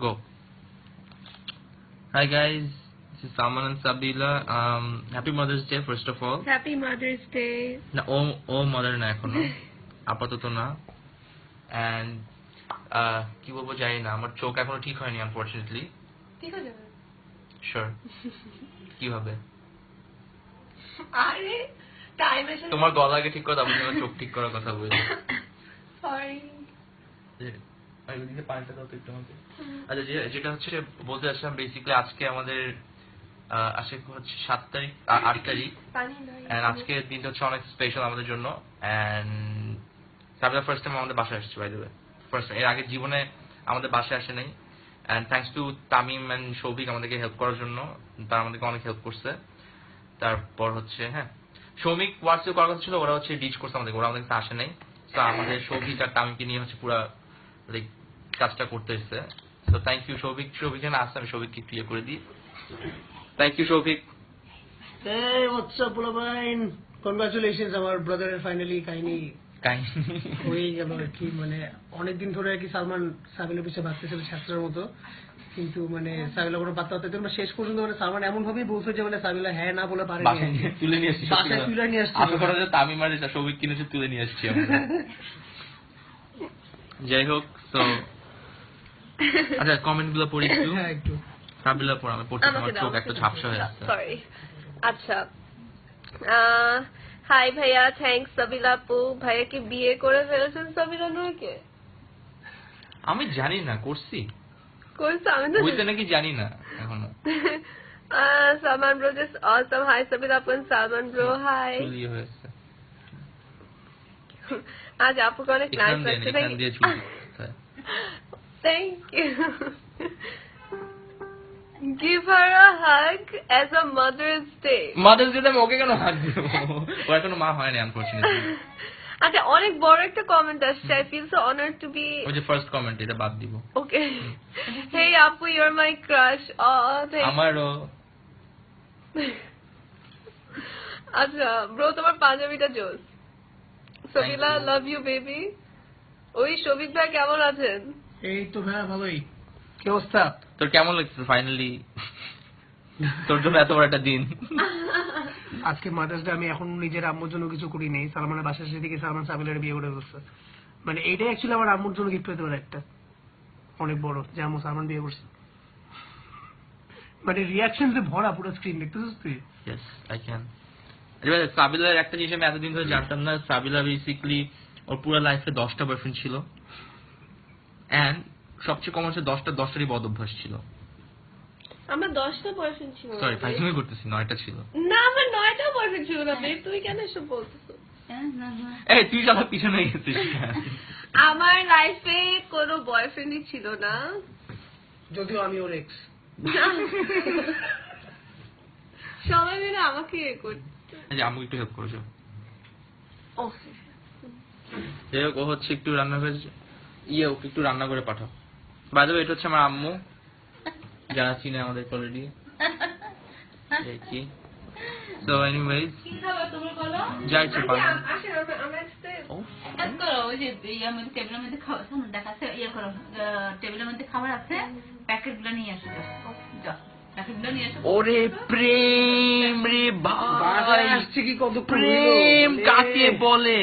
Go. Hi guys, this is Salman and Sabila. Happy Mother's Day first of all. Happy Mother's Day. না ও mother না এখনো আপাতত না and কি বলবো জানি না আমার চোখ এখনো ঠিক হয়নি আনফরচুনেটলি ঠিক হয়ে যাবে শিওর কি হবে আরে টাইম এসে তোমার গলা আগে ঠিক করে তারপর তোমার চোখ ঠিক করার কথা বলি সরি আই ওদিকে পানিটা দাও তো একটু আমাকে আচ্ছা যেটা হচ্ছে বলতে আসলাম বেসিক্যালি আজকে আমাদের আজকে হচ্ছে 7 তারিখ 8 তারিখ এন্ড আজকে দিনটা হচ্ছে অনেক স্পেশাল আমাদের জন্য এন্ড সাবিলা ফার্স্ট টাইম আমাদের বাসায় আসছে বাই দ্য ওয়ে ফার্স্ট এর আগে জীবনে আমাদের বাসায় আসে নাই and thanks to Tamim and Shouvik আমাদেরকে হেল্প করার জন্য তারা আমাদেরকে অনেক হেল্প করছে তারপর হচ্ছে হ্যাঁ সৌমিক হোয়াটসঅ্যাপ করার কথা ছিল ওরা হচ্ছে ডিচ করছে আমাদেরকে ওরা আমাদের কাছে আসে নাই তো আমাদের শৌভিক আর তামিমকে নিয়ে হচ্ছে পুরো লাইক কাজটা করতে এসেছে তো থ্যাংক ইউ শৌভিক না আসছে আমি শৌভিককে ক্লিয়ার করে দিই thank you Shouvik Hey, what's up, Pulabain? Congratulations, আমার ব্রাদারের ফাইনালি কাহিনী হয়ে গেল আর কি মানে অনেকদিন ধরে আর কি সালমান সাবিলের পিছিয়ে ভাবতেছিল ছাত্রের মতো কিন্তু মানে সাবিলা কোনো পাত্তা হতে দিল না শেষ পর্যন্ত মানে সালমান এমন ভাবেই বলছে যে মানে সাবিলা হ্যাঁ না বলে পারে তুলে নিয়ে আসছি বাসায় তুলে নিয়ে আসছি আমি কথা তামিম আর শৌভিক কিনেছে তুলে নিয়ে আসছি আমরা যাই হোক তো আচ্ছা কমেন্ট গুলো পড়ি একটু হ্যাঁ একটু সাবিলা পড়া আমি পড়তে আমার চোখ একটা ঝাপসা হয়ে আছে সরি আচ্ছা হাই ভাইয়া থ্যাঙ্কস সাবিলা আপু ভাইয়া কি বিয়ে করে ফেলেছেন সাবিলা নয়কে আমি জানি না করছি আমি তো হইতে নাকি জানি না এখনো Salman bro just awesome hi Sabila আপু সালমান ব্রো হাই চুলি হয়েছে আজ আপুকে অনেক নাইস লাগছে thank you Give her a hug as a Mother's Day. Mother's Day আমি ওকে কেন হাগ দিব ও এখনো মা হয়নি আনফরচুনেটলি আচ্ছা অনেক বড় একটা কমেন্ট আসছে I feel so honored to be ওই যে ফার্স্ট কমেন্ট এটা বাদ দিব ওকে Hey আপু you're my crush oh thank আমারও আচ্ছা ব্রো তোমার পাঞ্জাবিটা জোস সাবিলা লাভ ইউ বেবি ওই শোভিক ভাই কেমন আছেন এই তো ভাই ভালোই কি অবস্থা তোর কেমন লাগছে ফাইনালি তোর জন্য এত বড় একটা দিন আজকে মাদার্স ডে আমি এখন নিজের আম্মুর জন্য কিছু করি নাই সালমানের বাসার সেদিকে সালমান সাবিলের বিয়ে করে বলছে মানে এইটাই অ্যাকচুয়ালি আমার আম্মুর জন্য গিফট হতে পারে একটা অনেক বড় যে আম্মু সালমান বিয়ে করছে মানে রিয়াকশন যে ভরা পুরো স্ক্রিন দেখতেছিস তুই ইয়েস আই ক্যান এবার সাবিলার একটা জিনিস আমি এতদিন ধরে জানতাম না সাবিলা বেসিক্যালি ওর পুরো লাইফে 10টা বয়ফ্রেন্ড ছিল এন্ড সবচেয়ে কমন হচ্ছে 10টারই বদ অভ্যাস ছিল আমার 10টা বয়ফ্রেন্ড ছিল সরি ফাইজলামি করতেছি 9টা ছিল না আমার 9টা বয়ফ্রেন্ড ছিল না বেব তুই কেন এসব বলছিস এই তুই শালা পিছনে গেছিস আমার লাইফে কোনো বয়ফ্রেন্ডই ছিল না যদিও আমি ওর এক্স সবাই মিলে আমাকে করতে আমি একটু হেল্প করেছো যাই হোক ও হচ্ছে একটু রান্না করে ওকে একটু রান্না করে পাঠাও বাই দ্য ওয়ে এটা হচ্ছে আমার আম্মু যারা চিনে আমাদের অলরেডি কি সো এনিওয়েজ কি খাবার তুমি বলো যাই ইচ্ছে পারো ওই যে টেবিলের মধ্যে খাবার দেখাচ্ছে ইয়ে করো টেবিলের মধ্যে খাবার আছে প্যাকেট গুলো নিয়ে আসো যাও প্যাকেট গুলো নিয়ে আসো ওরে প্রেম রে ভাই আসছে কি কত প্রেম কাকে বলে